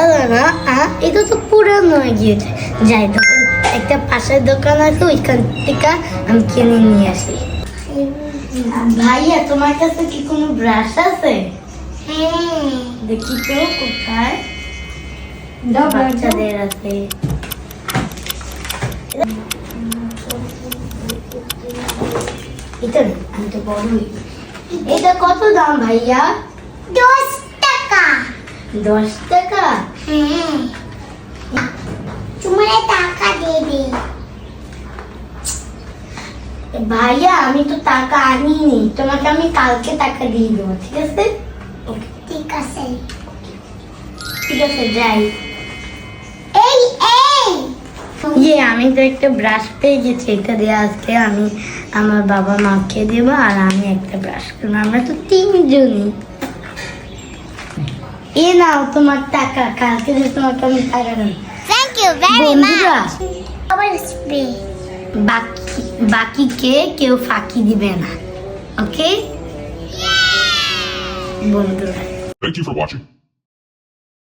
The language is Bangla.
লাগে না। এটা তো পুরানো হয়ে গিয়েছে। যাই দোকান, একটা পাশের দোকান আছে, ওইখান থেকে আমি কিনে নিয়ে আসি। ভাইয়া, তোমার কাছে কি কোনো ব্রাশ আছে? হ্যাঁ, দেখি তো কোথায়। বাচ্চাদের আছে। এটা আমি তো বড়ই। এটা কত দাম ভাইয়া? 10 টাকা। 10 টাকা? হ্যাঁ। তোমার টাকা দেবে। ভাইয়া, আমি তো টাকা আনিনি, তোমাকে আমি কালকে টাকা দিয়ে দেবো, ঠিক আছে? ঠিক আছে, ঠিক আছে, যাই। আমি তো একটা ব্রাশ পেয়ে গেছি, এটা দিয়ে আজকে আমি আমার বাবা মাকে দেব, আর আমি একটা ব্রাশ করবো। আমরা তো 3 জনই। নাও তোমার টাকা, কালকে যে তোমাকে আমি টাকা দেব। Thank you very much. আবার স্প্রে। বাকিকে কেউ ফাঁকি দিবে না, ওকে বন্ধুরা? Thank you for watching.